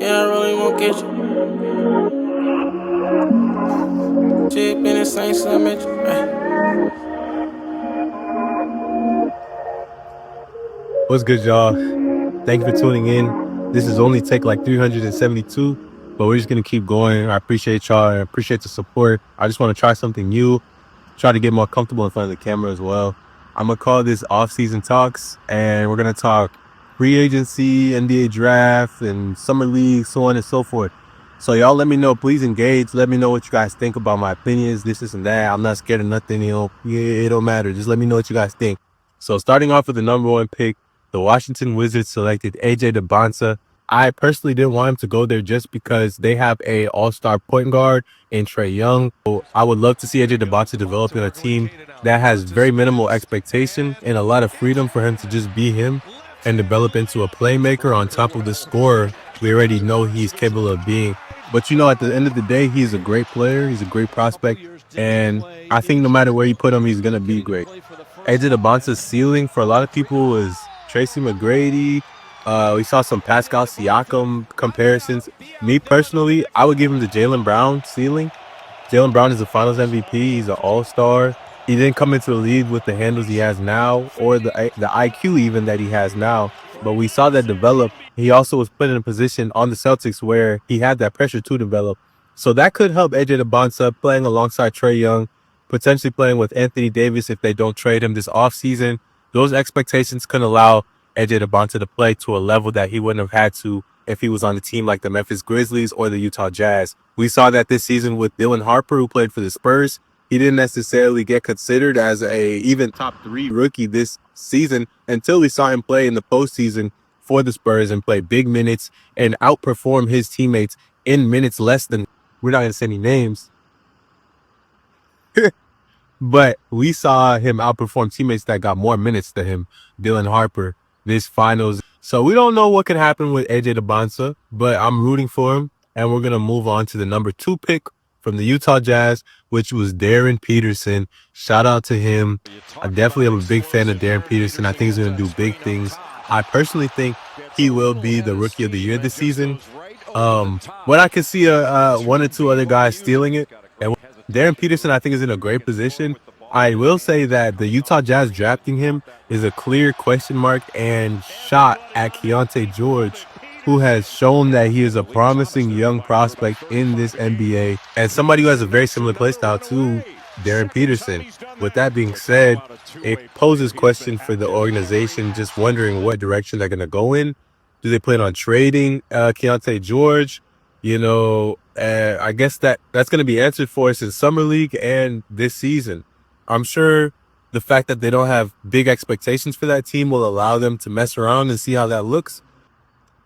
Yeah, I really won't get you. Shit been the same since I met you. What's good, y'all? Thank you for tuning in. This is only take like 372, but we're just gonna keep going. I appreciate y'all. I appreciate the support. I just want to try something new, try to get more comfortable in front of the camera as well. I'm gonna call this off-season talks, and we're gonna talk free agency, NBA draft, and summer league, so on and so forth. So y'all, let me know. Please engage. Let me know what you guys think about my opinions, this and that. I'm not scared of nothing. It don't matter. Just let me know what you guys think. So starting off with the number one pick, the Washington Wizards selected AJ DeBonsa. I personally didn't want him to go there just because they have a all-star point guard in Trae Young. So I would love to see AJ DeBonsa develop in a team that has very minimal expectation and a lot of freedom for him to just be him and develop into a playmaker on top of the scorer we already know he's capable of being. But at the end of the day, he's a great player. He's a great prospect. And I think no matter where you put him, he's going to be great. AJ DeBonsa's ceiling for a lot of people is Tracy McGrady. We saw some Pascal Siakam comparisons. Me personally, I would give him the Jaylen Brown ceiling. Jaylen Brown is a Finals MVP. He's an All-Star. He didn't come into the league with the handles he has now, or the IQ even that he has now. But we saw that develop. He also was put in a position on the Celtics where he had that pressure to develop. So that could help AJ DeBonsa playing alongside Trae Young, potentially playing with Anthony Davis if they don't trade him this offseason. Those expectations can allow AJ DeBonsa to play to a level that he wouldn't have had to if he was on a team like the Memphis Grizzlies or the Utah Jazz. We saw that this season with Dylan Harper, who played for the Spurs. He didn't necessarily get considered as a even top 3 rookie this season until we saw him play in the postseason for the Spurs and play big minutes and outperform his teammates in minutes less than, we're not going to say any names, but we saw him outperform teammates that got more minutes than him, Dylan Harper, this finals. So we don't know what could happen with AJ DeBonsa, but I'm rooting for him. And we're going to move on to the number 2 pick from the Utah Jazz, which was Darren Peterson. Shout out to him. I definitely am a big fan of Darren Peterson. I think he's going to do big things. I personally think he will be the Rookie of the Year this season. But I can see one or two other guys stealing it. And Darren Peterson, I think, is in a great position. I will say that the Utah Jazz drafting him is a clear question mark and shot at Keontae George, who has shown that he is a promising young prospect in this NBA and somebody who has a very similar play style to Darren Peterson. With that being said, it poses question for the organization, just wondering what direction they're going to go in. Do they plan on trading Keontae George? I guess that's going to be answered for us in Summer League and this season. I'm sure the fact that they don't have big expectations for that team will allow them to mess around and see how that looks.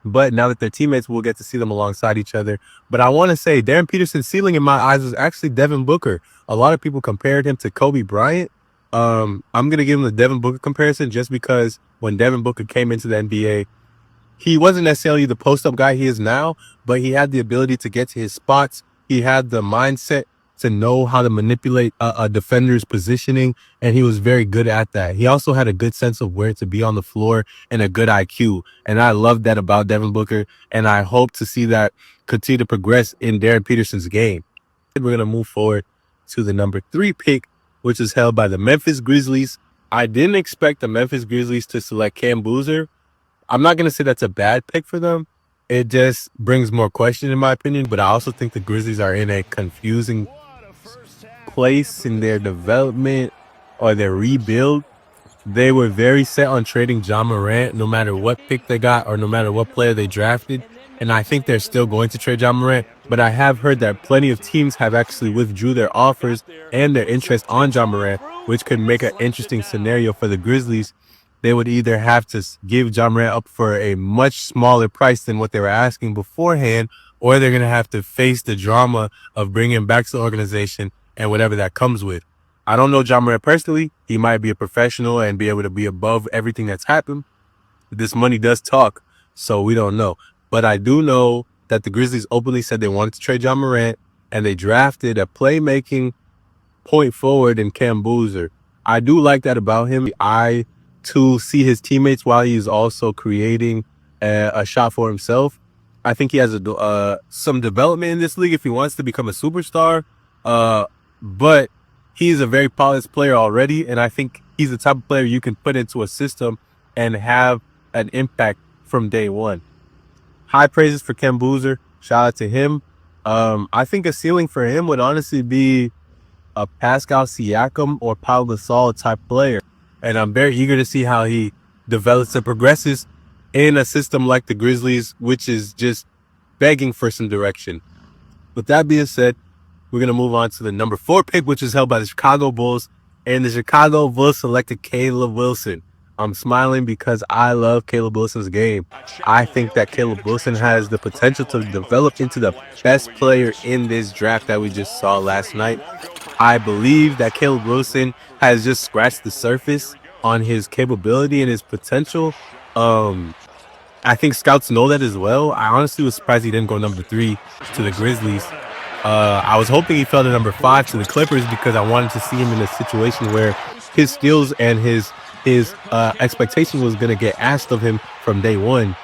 But now that they're teammates, we'll get to see them alongside each other. But I want to say Darren Peterson's ceiling in my eyes was actually Devin Booker. A lot of people compared him to Kobe Bryant. I'm going to give him the Devin Booker comparison just because when Devin Booker came into the NBA, he wasn't necessarily the post-up guy he is now, but he had the ability to get to his spots. He had the mindset to know how to manipulate a defender's positioning, and he was very good at that. He also had a good sense of where to be on the floor and a good IQ, and I love that about Devin Booker, and I hope to see that continue to progress in Darren Peterson's game. We're going to move forward to the number 3 pick, which is held by the Memphis Grizzlies. I didn't expect the Memphis Grizzlies to select Cam Boozer. I'm not going to say that's a bad pick for them. It just brings more question in my opinion, but I also think the Grizzlies are in a confusing place in their development or their rebuild. They were very set on trading Ja Morant no matter what pick they got or no matter what player they drafted. And I think they're still going to trade Ja Morant, but I have heard that plenty of teams have actually withdrew their offers and their interest on Ja Morant, which could make an interesting scenario for the Grizzlies. They would either have to give Ja Morant up for a much smaller price than what they were asking beforehand, or they're going to have to face the drama of bringing him back to the organization and whatever that comes with. I don't know Ja Morant personally. He might be a professional and be able to be above everything that's happened. This money does talk, so we don't know. But I do know that the Grizzlies openly said they wanted to trade Ja Morant, and they drafted a playmaking point forward in Cam Boozer. I do like that about him. To see his teammates while he's also creating a shot for himself. I think he has some development in this league if he wants to become a superstar. But he's a very polished player already, and I think he's the type of player you can put into a system and have an impact from day one. High praises for Ken Boozer. Shout out to him. I think a ceiling for him would honestly be a Pascal Siakam or Pau Gasol type player. And I'm very eager to see how he develops and progresses in a system like the Grizzlies, which is just begging for some direction. With that being said, we're going to move on to the number 4 pick, which is held by the Chicago Bulls. And the Chicago Bulls selected Caleb Wilson. I'm smiling because I love Caleb Wilson's game. I think that Caleb Wilson has the potential to develop into the best player in this draft that we just saw last night. I believe that Caleb Wilson has just scratched the surface on his capability and his potential. I think scouts know that as well. I honestly was surprised he didn't go number 3 to the Grizzlies. I was hoping he fell to number 5 to the Clippers because I wanted to see him in a situation where his skills and his expectation was going to get asked of him from day one,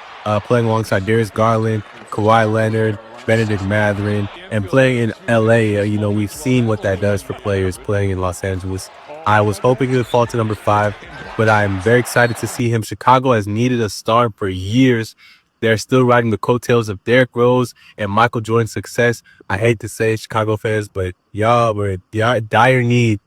playing alongside Darius Garland, Kawhi Leonard, Benedict Mathurin, and playing in LA. We've seen what that does for players playing in Los Angeles. I was hoping he would fall to number 5, but I'm very excited to see him. Chicago has needed a star for years. They're still riding the coattails of Derrick Rose and Michael Jordan's success. I hate to say it, Chicago fans, but y'all were in dire need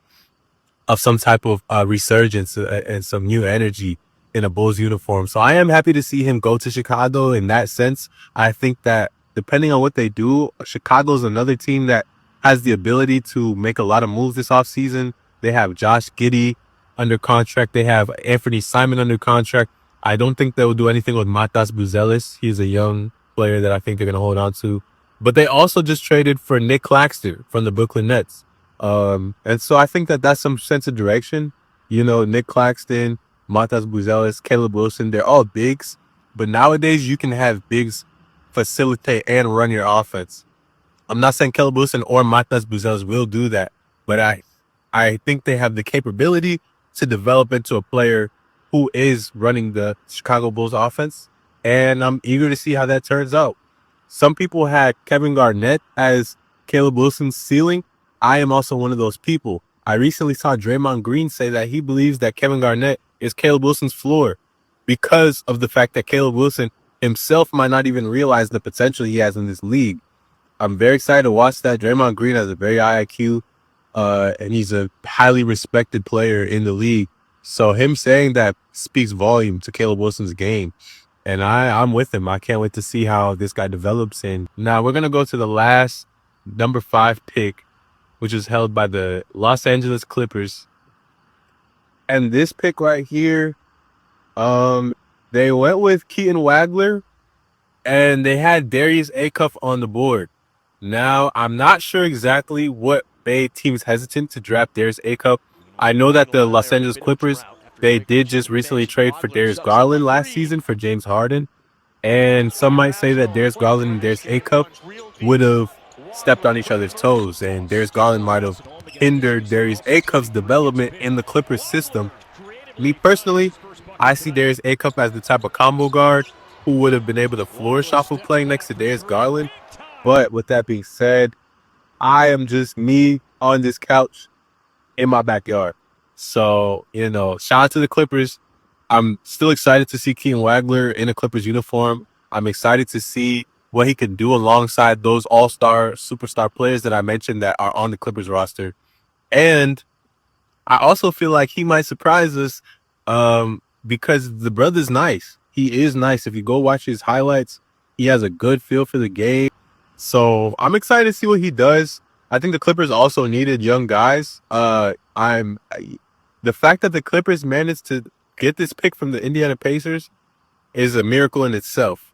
of some type of resurgence and some new energy in a Bulls uniform. So I am happy to see him go to Chicago in that sense. I think that depending on what they do, Chicago's another team that has the ability to make a lot of moves this offseason. They have Josh Giddey under contract. They have Anthony Simon under contract. I don't think they will do anything with Matas Buzelis. He's a young player that I think they're going to hold on to. But they also just traded for Nick Claxton from the Brooklyn Nets. And so I think that that's some sense of direction. Nick Claxton, Matas Buzelis, Caleb Wilson, they're all bigs. But nowadays, you can have bigs facilitate and run your offense. I'm not saying Caleb Wilson or Matas Buzelis will do that, but I think they have the capability to develop into a player who is running the Chicago Bulls offense. And I'm eager to see how that turns out. Some people had Kevin Garnett as Caleb Wilson's ceiling. I am also one of those people. I recently saw Draymond Green say that he believes that Kevin Garnett is Caleb Wilson's floor because of the fact that Caleb Wilson himself might not even realize the potential he has in this league. I'm very excited to watch that. Draymond Green has a very high IQ, and he's a highly respected player in the league. So him saying that speaks volume to Caleb Wilson's game. And I'm with him. I can't wait to see how this guy develops. And now we're going to go to the last number 5 pick, which is held by the Los Angeles Clippers. And this pick right here, they went with Keaton Wagler, and they had Darius Acuff on the board. Now, I'm not sure exactly what made teams hesitant to draft Darius Acuff. I know that the Los Angeles Clippers, they did just recently trade for Darius Garland last season for James Harden. And some might say that Darius Garland and Darius Acuff would have stepped on each other's toes, and Darius Garland might have hindered Darius Acuff's development in the Clippers system. Me personally, I see Darius Acuff as the type of combo guard who would have been able to flourish off of playing next to Darius Garland. But with that being said, I am just me on this couch in my backyard. So, shout out to the Clippers. I'm still excited to see Keaton Wagler in a Clippers uniform. I'm excited to see what he can do alongside those all-star, superstar players that I mentioned that are on the Clippers roster. And I also feel like he might surprise us because the brother's nice. He is nice. If you go watch his highlights, he has a good feel for the game. So I'm excited to see what he does. I think the Clippers also needed young guys. The fact that the Clippers managed to get this pick from the Indiana Pacers is a miracle in itself.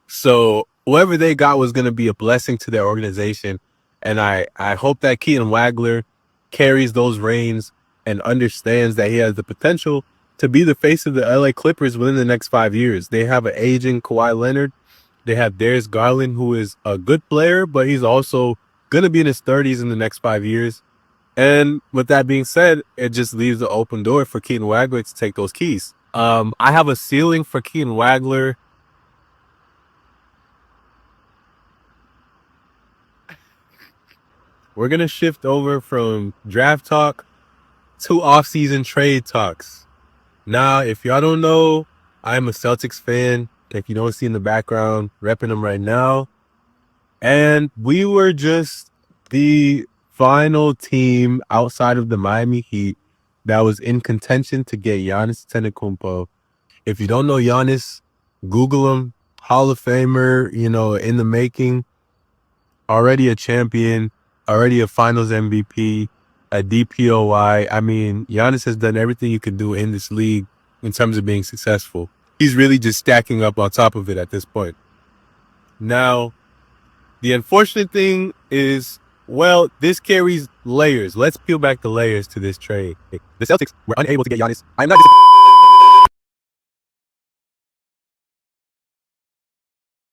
So whoever they got was going to be a blessing to their organization. And I hope that Keaton Wagler carries those reins and understands that he has the potential to be the face of the LA Clippers within the next 5 years. They have an aging Kawhi Leonard. They have Darius Garland, who is a good player, but he's also going to be in his 30s in the next 5 years. And with that being said, it just leaves the open door for Keaton Wagler to take those keys. I have a ceiling for Keaton Wagler we're going to shift over from draft talk to off-season trade talks. Now, if y'all don't know, I'm a Celtics fan. If you don't see in the background, repping them right now. And we were just the final team outside of the Miami Heat that was in contention to get Giannis Antetokounmpo. If you don't know Giannis, Google him. Hall of Famer, in the making. Already a champion, already a Finals MVP, a DPOY. I mean, Giannis has done everything you could do in this league in terms of being successful. He's really just stacking up on top of it at this point. Now, the unfortunate thing is, well, this carries layers. Let's peel back the layers to this trade. The Celtics were unable to get Giannis. I'm not